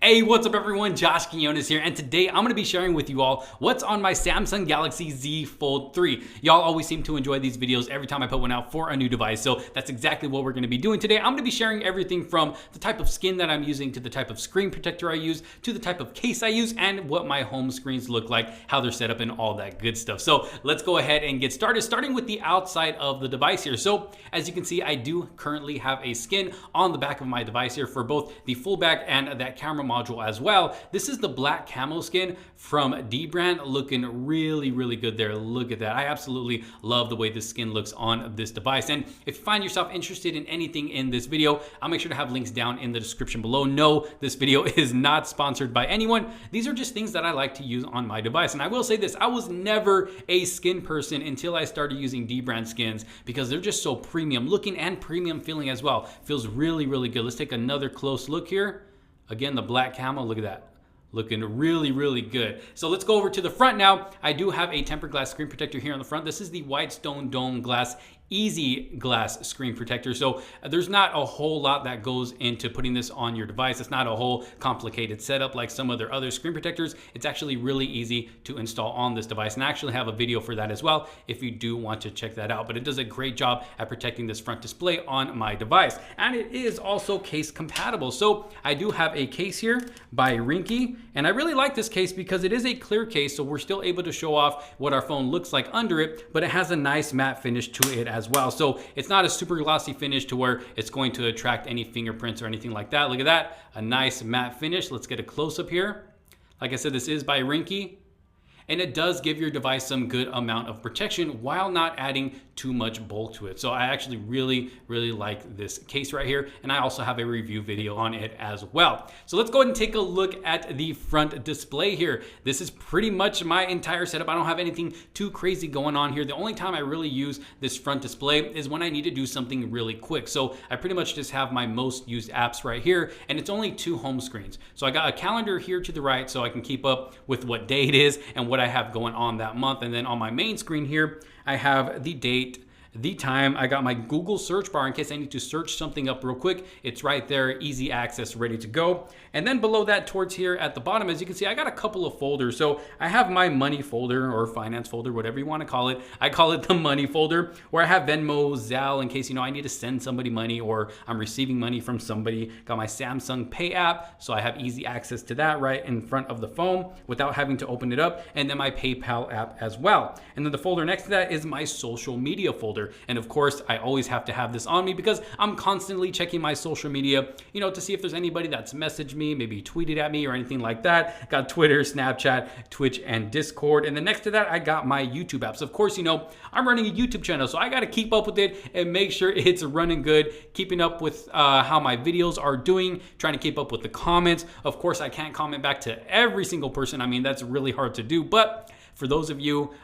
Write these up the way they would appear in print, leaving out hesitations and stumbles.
Hey, what's up everyone? Josh Quinones here, and today I'm going to be sharing with you all what's on my Samsung Galaxy Z Fold 3. Y'all always seem to enjoy these videos every time I put one out for a new device, so that's exactly what we're going to be doing today. I'm going to be sharing everything from the type of skin that I'm using, to the type of screen protector I use, to the type of case I use, and what my home screens look like, how they're set up, and all that good stuff. So let's go ahead and get started, starting with the outside of the device here. So as you can see, I do currently have a skin on the back of my device here for both the full back and that camera module as well. This is the black camo skin from Dbrand, looking really good there. Look at that. I absolutely love the way this skin looks on this device. And if you find yourself interested in anything in this video, I'll make sure to have links down in the description below. No, this video is not sponsored by anyone. These are just things that I like to use on my device. And I will say this, I was never a skin person until I started using Dbrand skins, because they're just so premium looking and premium feeling as well. Feels really good. Let's take another close look here. Again, the black camo, look at that. Looking really good. So let's go over to the front now. I do have a tempered glass screen protector here on the front. This is the Whitestone Dome Glass Easy Glass screen protector. So there's not a whole lot that goes into putting this on your device. It's not a whole complicated setup like some of their other screen protectors. It's actually really easy to install on this device, and I actually have a video for that as well if you do want to check that out. But it does a great job at protecting this front display on my device, and it is also case compatible. So I do have a case here by Rinky, and I really like this case because it is a clear case, so we're still able to show off what our phone looks like under it, but it has a nice matte finish to it as well. So it's not a super glossy finish to where it's going to attract any fingerprints or anything like that. Look at that, a nice matte finish. Let's get a close-up here. Like I said, this is by Rinky, and it does give your device some good amount of protection while not adding too much bulk to it. So I actually really like this case right here, and I also have a review video on it as well. So let's go ahead and take a look at the front display here. This is pretty much my entire setup. I don't have anything too crazy going on here. The only time I really use this front display is when I need to do something really quick. So I pretty much just have my most used apps right here, and it's only 2 home screens. So I got a calendar here to the right so I can keep up with what day it is and what I have going on that month. And then on my main screen here, I have the date, the time. I got my Google search bar in case I need to search something up real quick. It's right there, easy access, ready to go. And then below that, towards here at the bottom, as you can see, I got a couple of folders. So I have my money folder or finance folder, whatever you want to call it. I call it the money folder, where I have Venmo, Zelle, in case, I need to send somebody money or I'm receiving money from somebody. Got my Samsung Pay app, so I have easy access to that right in front of the phone without having to open it up. And then my PayPal app as well. And then the folder next to that is my social media folder. And of course, I always have to have this on me because I'm constantly checking my social media, to see if there's anybody that's messaged me, maybe tweeted at me or anything like that. Got Twitter, Snapchat, Twitch, and Discord. And then next to that, I got my YouTube apps. Of course, I'm running a YouTube channel, so I got to keep up with it and make sure it's running good, keeping up with how my videos are doing, trying to keep up with the comments. Of course, I can't comment back to every single person. I mean, that's really hard to do, but for those of you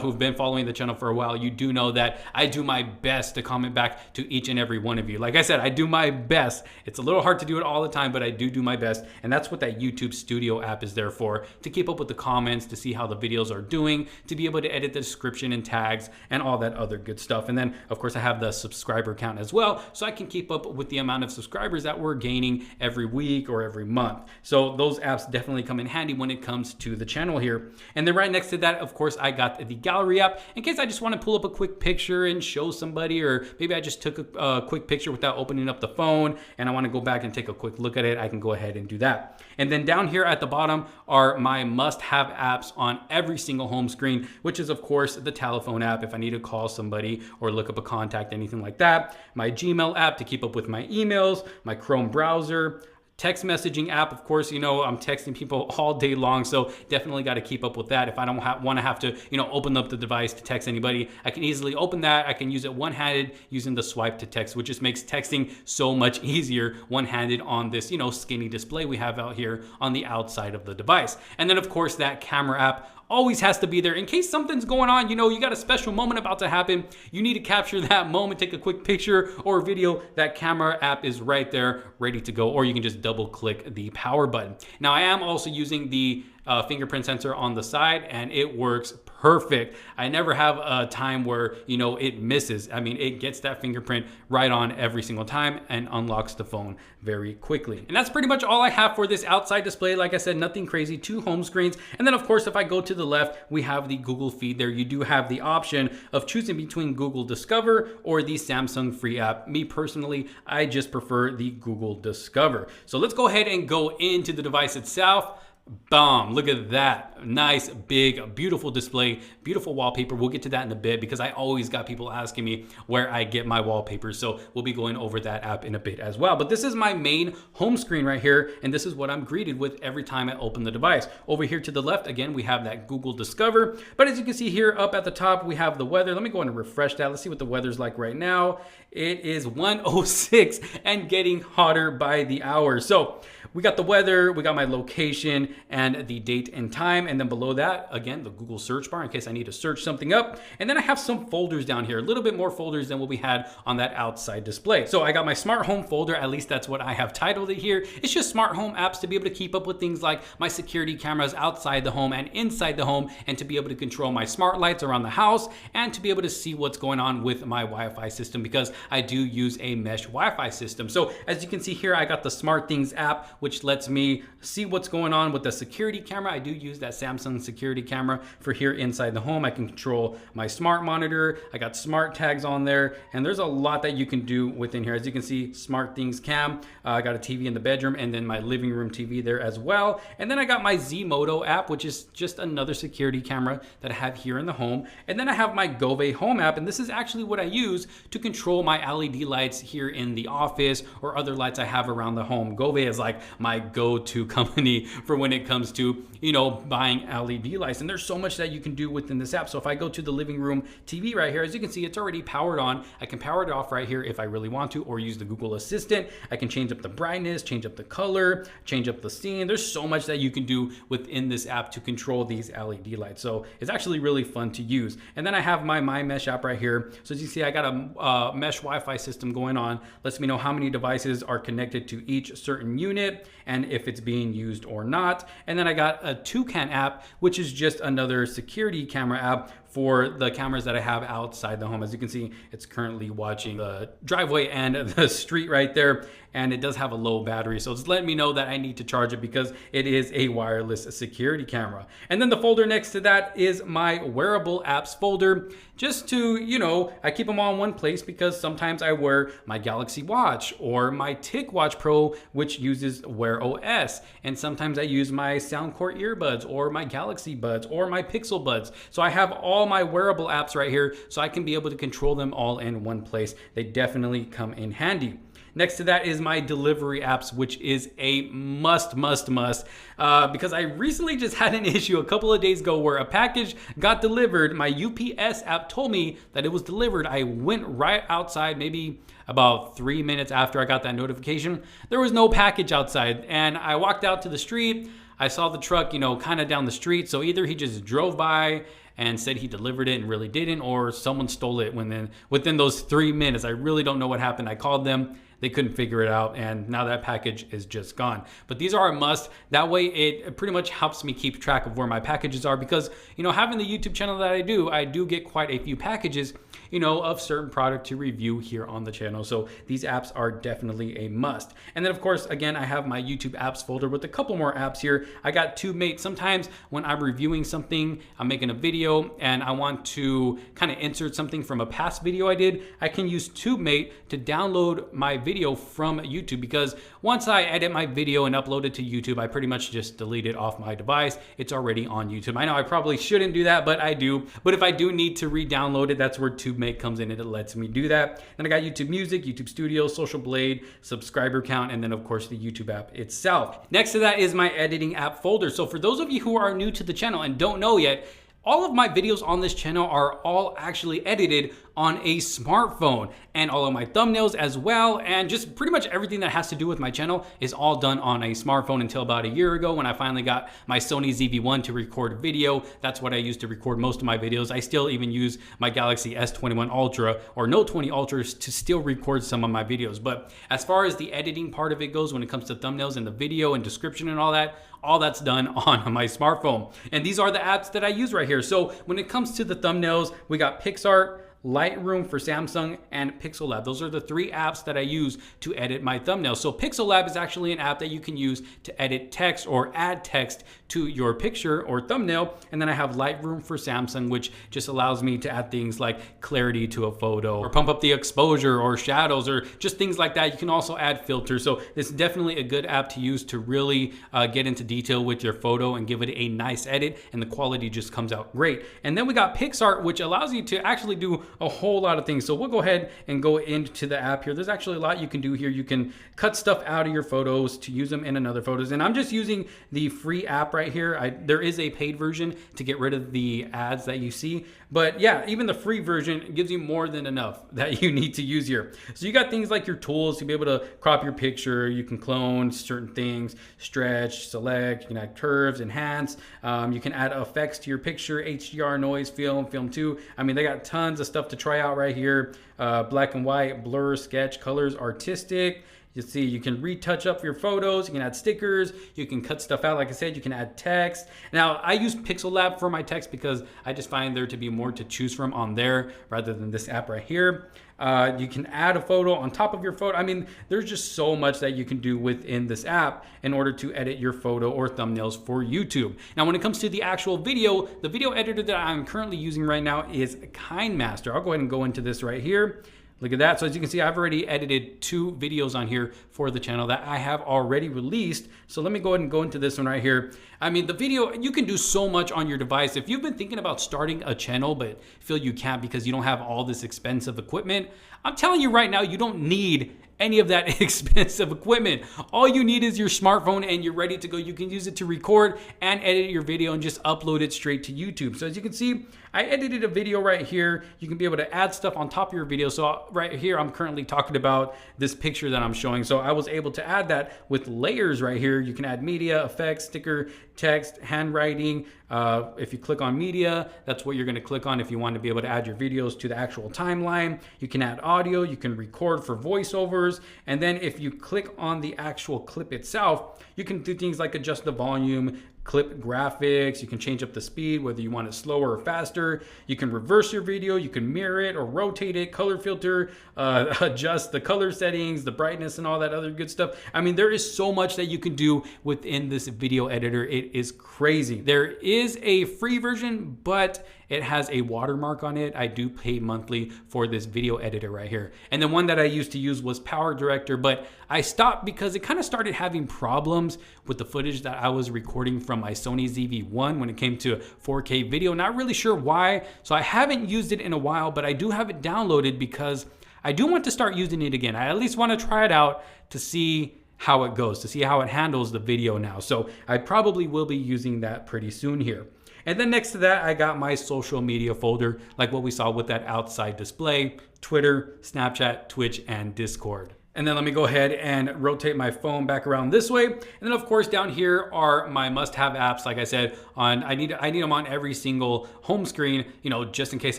who've been following the channel for a while, you do know that I do my best to comment back to each and every one of you. Like I said, I do my best. It's a little hard to do it all the time, but I do my best. And that's what that YouTube Studio app is there for, to keep up with the comments, to see how the videos are doing, to be able to edit the description and tags and all that other good stuff. And then, of course, I have the subscriber count as well, so I can keep up with the amount of subscribers that we're gaining every week or every month. So those apps definitely come in handy when it comes to the channel here. And then right next to that, of course, I got the gallery app in case I just want to pull up a quick picture and show somebody, or maybe I just took a quick picture without opening up the phone and I want to go back and take a quick look at it. I can go ahead and do that. And then down here at the bottom are my must-have apps on every single home screen, which is of course the telephone app if I need to call somebody or look up a contact, anything like that. My Gmail app to keep up with my emails, my Chrome browser, text messaging app. Of course, I'm texting people all day long, so definitely got to keep up with that. If I don't want to have to, open up the device to text anybody, I can easily open that. I can use it one-handed using the swipe to text, which just makes texting so much easier one-handed on this, skinny display we have out here on the outside of the device. And then of course that camera app always has to be there in case something's going on. You got a special moment about to happen. You need to capture that moment, take a quick picture or video. That camera app is right there, ready to go, or you can just double click the power button. Now I am also using the fingerprint sensor on the side, and it works perfect. I never have a time where, you know, it misses. I mean, it gets that fingerprint right on every single time and unlocks the phone very quickly. And that's pretty much all I have for this outside display. Like I said, nothing crazy, 2 home screens. And then of course, if I go to the left, we have the Google feed there. You do have the option of choosing between Google Discover or the Samsung free app. Me personally, I just prefer the Google Discover. So let's go ahead and go into the device itself. Boom, look at that. Nice, big, beautiful display, beautiful wallpaper. We'll get to that in a bit because I always got people asking me where I get my wallpapers. So we'll be going over that app in a bit as well. But this is my main home screen right here. And this is what I'm greeted with every time I open the device. Over here to the left, again, we have that Google Discover. But as you can see here up at the top, we have the weather. Let me go and refresh that. Let's see what the weather's like right now. It is 106 and getting hotter by the hour. So we got the weather, we got my location and the date and time. And then below that, again, the Google search bar in case I need to search something up. And then I have some folders down here, a little bit more folders than what we had on that outside display. So I got my smart home folder, at least that's what I have titled it here. It's just smart home apps to be able to keep up with things like my security cameras outside the home and inside the home, and to be able to control my smart lights around the house, and to be able to see what's going on with my Wi-Fi system because I do use a mesh Wi-Fi system. So as you can see here, I got the SmartThings app, which lets me see what's going on with the security camera. I do use that Samsung security camera for here inside the home. I can control my smart monitor. I got smart tags on there, and there's a lot that you can do within here. As you can see, SmartThings cam. I got a TV in the bedroom and then my living room TV there as well. And then I got my Zmodo app, which is just another security camera that I have here in the home. And then I have my Gove home app, and this is actually what I use to control my LED lights here in the office or other lights I have around the home. Gove is like my go-to company for when it comes to, you know, buying LED lights. And there's so much that you can do within this app. So if I go to the living room TV right here, as you can see, it's already powered on. I can power it off right here if I really want to, or use the Google Assistant. I can change up the brightness, change up the color, change up the scene. There's so much that you can do within this app to control these LED lights. So it's actually really fun to use. And then I have my Mesh app right here. So as you see, I got a mesh Wi-Fi system going on. Lets me know how many devices are connected to each certain unit and if it's being used or not. And then I got a Toucan app, which is just another security camera app for the cameras that I have outside the home. As you can see, it's currently watching the driveway and the street right there, and it does have a low battery. So it's letting me know that I need to charge it because it is a wireless security camera. And then the folder next to that is my wearable apps folder, just to, you know, I keep them all in one place because sometimes I wear my Galaxy Watch or my TicWatch Pro, which uses Wear OS. And sometimes I use my Soundcore earbuds or my Galaxy Buds or my Pixel Buds. So I have all my wearable apps right here so I can be able to control them all in one place. They definitely come in handy. Next to that is my delivery apps, which is a must, because I recently just had an issue a couple of days ago where a package got delivered. My UPS app told me that it was delivered. I went right outside, maybe about 3 minutes after I got that notification. There was no package outside, and I walked out to the street. I saw the truck, you know, kind of down the street. So either he just drove by and said he delivered it and really didn't, or someone stole it within those 3 minutes. I really don't know what happened. I called them. They couldn't figure it out, and now that package is just gone. But these are a must. That way it pretty much helps me keep track of where my packages are, because, you know, having the YouTube channel that I do get quite a few packages, you know, of certain product to review here on the channel. So these apps are definitely a must. And then of course, again, I have my YouTube apps folder with a couple more apps here. I got TubeMate. Sometimes when I'm reviewing something, I'm making a video and I want to kind of insert something from a past video I did, I can use TubeMate to download my video from YouTube, because once I edit my video and upload it to YouTube, I pretty much just delete it off my device. It's already on YouTube. I know I probably shouldn't do that, but I do. But if I do need to re-download it, that's where TubeMate comes in and it lets me do that. Then I got YouTube Music, YouTube Studio, Social Blade, subscriber count, and then of course the YouTube app itself. Next to that is my editing app folder. So for those of you who are new to the channel and don't know yet, all of my videos on this channel are all actually edited on a smartphone, and all of my thumbnails as well, and just pretty much everything that has to do with my channel is all done on a smartphone until about a year ago when I finally got my Sony ZV-1 to record video. That's what I use to record most of my videos. I still even use my Galaxy S21 Ultra or Note 20 Ultras to still record some of my videos. But as far as the editing part of it goes, when it comes to thumbnails and the video and description and all that's done on my smartphone. And these are the apps that I use right here. So when it comes to the thumbnails, we got PicsArt, Lightroom for Samsung, and Pixel Lab. Those are the 3 apps that I use to edit my thumbnails. So Pixel Lab is actually an app that you can use to edit text or add text to your picture or thumbnail. And then I have Lightroom for Samsung, which just allows me to add things like clarity to a photo or pump up the exposure or shadows or just things like that. You can also add filters. So it's definitely a good app to use to really get into detail with your photo and give it a nice edit, and the quality just comes out great. And then we got PicsArt, which allows you to actually do a whole lot of things. So we'll go ahead and go into the app here. There's actually a lot you can do here. You can cut stuff out of your photos to use them in another photos. And I'm just using the free app right here. There is a paid version to get rid of the ads that you see. But yeah, even the free version gives you more than enough that you need to use here. So you got things like your tools to be able to crop your picture. You can clone certain things, stretch, select, you can add curves, enhance. You can add effects to your picture, HDR, noise, film 2. I mean, they got tons of stuff to try out right here. Black and white, blur, sketch, colors, artistic. You see, you can retouch up your photos, you can add stickers, you can cut stuff out. Like I said, you can add text. Now, I use Pixel Lab for my text because I just find there to be more to choose from on there rather than this app right here. You can add a photo on top of your photo. I mean, there's just so much that you can do within this app in order to edit your photo or thumbnails for YouTube. Now, when it comes to the actual video, the video editor that I'm currently using right now is KineMaster. I'll go ahead and go into this right here. Look at that. So as you can see, I've already edited 2 videos on here for the channel that I have already released. So let me go ahead and go into this one right here. I mean, the video, you can do so much on your device. If you've been thinking about starting a channel, but feel you can't because you don't have all this expensive equipment, I'm telling you right now, you don't need any of that expensive equipment. All you need is your smartphone and you're ready to go. You can use it to record and edit your video and just upload it straight to YouTube. So as you can see, I edited a video right here. You can be able to add stuff on top of your video. So right here, I'm currently talking about this picture that I'm showing. So I was able to add that with layers right here. You can add media, effects, sticker, text, handwriting. If you click on media, that's what you're gonna click on if you want to be able to add your videos to the actual timeline. You can add audio, you can record for voiceovers. And then if you click on the actual clip itself, you can do things like adjust the volume, clip graphics, you can change up the speed, whether you want it slower or faster. You can reverse your video, you can mirror it or rotate it, color filter, adjust the color settings, the brightness and all that other good stuff. I mean, there is so much that you can do within this video editor. It is crazy. There is a free version, but it has a watermark on it. I do pay monthly for this video editor right here. And the one that I used to use was PowerDirector, but I stopped because it kind of started having problems with the footage that I was recording from my Sony ZV-1 when it came to 4K video. Not really sure why. So I haven't used it in a while, but I do have it downloaded because I do want to start using it again. I at least want to try it out to see how it goes, to see how it handles the video now. So I probably will be using that pretty soon here. And then next to that, I got my social media folder, like what we saw with that outside display, Twitter, Snapchat, Twitch, and Discord. And then let me go ahead and rotate my phone back around this way. And then of course down here are my must-have apps. Like I said, I need them on every single home screen, you know, just in case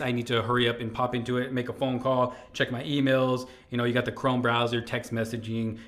I need to hurry up and pop into it, make a phone call, check my emails. You know, you got the Chrome browser, text messaging,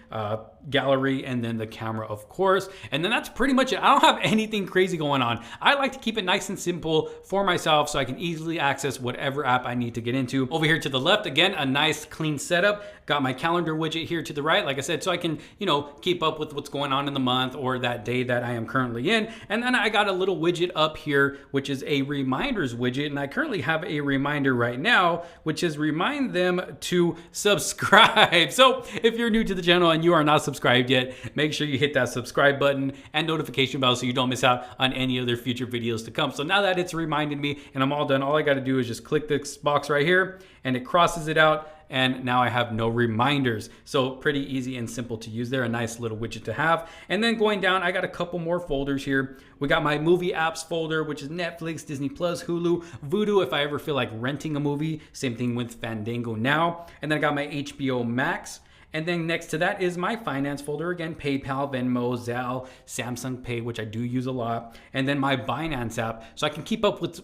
gallery, and then the camera, of course. And then that's pretty much it. I don't have anything crazy going on. I like to keep it nice and simple for myself so I can easily access whatever app I need to get into. Over here to the left, again, a nice clean setup. Got my calendar widget here to the right, like I said, so I can, you know, keep up with what's going on in the month or that day that I am currently in. And then I got a little widget up here, which is a reminders widget. And I currently have a reminder right now, which is remind them to subscribe. So if you're new to the channel and you are not subscribed yet, make sure you hit that subscribe button and notification bell so you don't miss out on any other future videos to come. So now that it's reminded me and I'm all done, all I got to do is just click this box right here and it crosses it out. and now I have no reminders. So pretty easy and simple to use there, a nice little widget to have. And then going down, I got a couple more folders here. We got my movie apps folder, which is Netflix, Disney Plus, Hulu, Vudu if I ever feel like renting a movie. Same thing with Fandango now. And then I got my HBO Max. And then next to that is my finance folder. Again, PayPal, Venmo, Zelle, Samsung Pay, which I do use a lot. And then my Binance app. So I can keep up with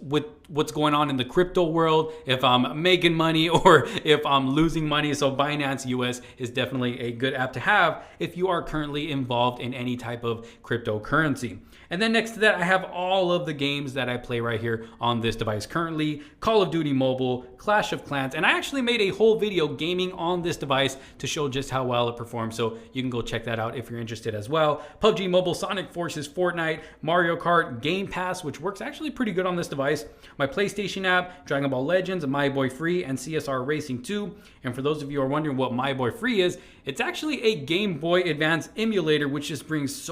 what's going on in the crypto world, if I'm making money or if I'm losing money. So Binance US is definitely a good app to have if you are currently involved in any type of cryptocurrency. And then next to that, I have all of the games that I play right here on this device currently. Call of Duty Mobile, Clash of Clans, and I actually made a whole video gaming on this device to show just how well it performs. So you can go check that out if you're interested as well. PUBG Mobile, Sonic Forces, Fortnite, Mario Kart, Game Pass, which works actually pretty good on this device. My PlayStation app, Dragon Ball Legends, My Boy Free, and CSR Racing 2. And for those of you who are wondering what My Boy Free is, it's actually a Game Boy Advance emulator, which just brings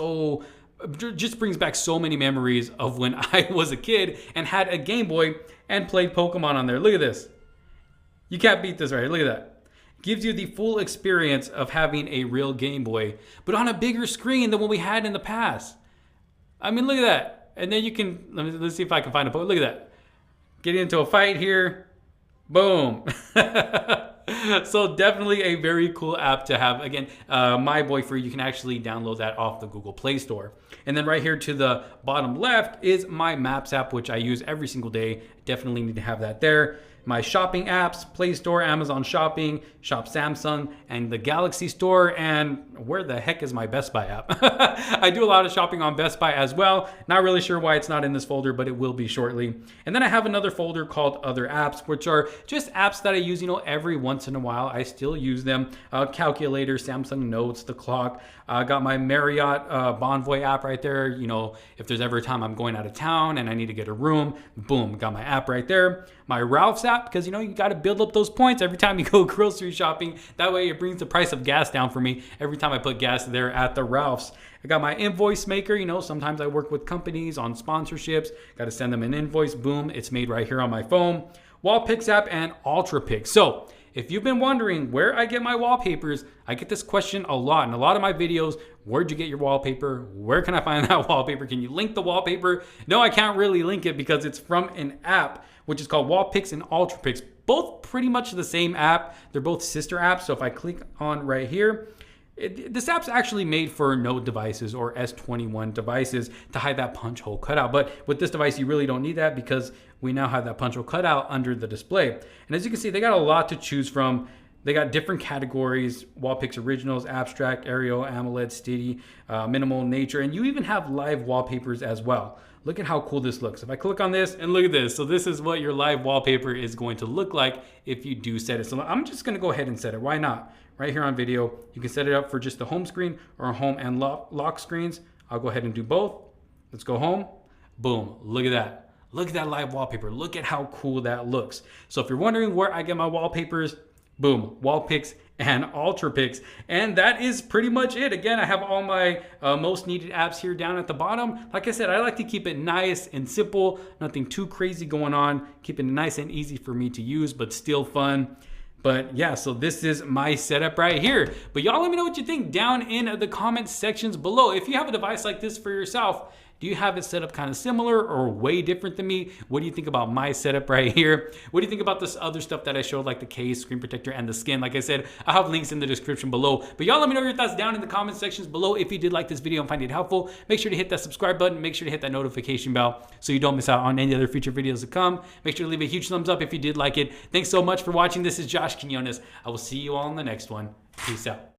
back so many memories of when I was a kid and had a Game Boy and played Pokemon on there. Look at this. You can't beat this right here. Look at that. Gives you the full experience of having a real Game Boy, but on a bigger screen than what we had in the past. I mean, look at that. And then you can, let's see if I can find a Pokemon. Look at that. Getting into a fight here. Boom. So definitely a very cool app to have. Again, My Boy Free, you can actually download that off the Google Play Store. And then right here to the bottom left is my Maps app, which I use every single day. Definitely need to have that there. My shopping apps, Play Store, Amazon Shopping, Shop Samsung, and the Galaxy Store. And where the heck is my Best Buy app? I do a lot of shopping on Best Buy as well. Not really sure why it's not in this folder, but it will be shortly. And then I have another folder called Other Apps, which are just apps that I use, every once in a while. I still use them. Calculator, Samsung Notes, the clock. Got my Marriott Bonvoy app right there. If there's ever a time I'm going out of town and I need to get a room, boom, got my app right there. My Ralph's app, because you got to build up those points every time you go grocery shopping. That way it brings the price of gas down for me every time I put gas there at the Ralph's. I got my invoice maker. Sometimes I work with companies on sponsorships. Got to send them an invoice. Boom, it's made right here on my phone. Wallpix app and UltraPix. So if you've been wondering where I get my wallpapers, I get this question a lot in a lot of my videos. Where'd you get your wallpaper? Where can I find that wallpaper? Can you link the wallpaper? No, I can't really link it because it's from an app, which is called Wallpix and UltraPix. Both pretty much the same app. They're both sister apps. So if I click on right here, this app's actually made for Node devices or S21 devices to hide that punch hole cutout. But with this device, you really don't need that because we now have that punch hole cutout under the display. And as you can see, they got a lot to choose from. They got different categories: Wallpix Originals, Abstract, Aerial, AMOLED, Steady, Minimal, Nature, and you even have live wallpapers as well. Look at how cool this looks. If I click on this and look at this, so this is what your live wallpaper is going to look like if you do set it. So I'm just gonna go ahead and set it. Why not? Right here on video, you can set it up for just the home screen or home and lock screens. I'll go ahead and do both. Let's go home. Boom, look at that. Look at that live wallpaper. Look at how cool that looks. So if you're wondering where I get my wallpapers, boom, Wallpix and UltraPix. And that is pretty much it. Again, I have all my most needed apps here down at the bottom. Like I said, I like to keep it nice and simple, nothing too crazy going on, keep it nice and easy for me to use, but still fun. But yeah, so this is my setup right here. But y'all let me know what you think down in the comment sections below. If you have a device like this for yourself, do you have it set up kind of similar or way different than me? What do you think about my setup right here? What do you think about this other stuff that I showed, like the case, screen protector, and the skin? Like I said, I'll have links in the description below. But y'all let me know your thoughts down in the comment sections below. If you did like this video and find it helpful, make sure to hit that subscribe button. Make sure to hit that notification bell so you don't miss out on any other future videos to come. Make sure to leave a huge thumbs up if you did like it. Thanks so much for watching. This is Josh Quinones. I will see you all in the next one. Peace out.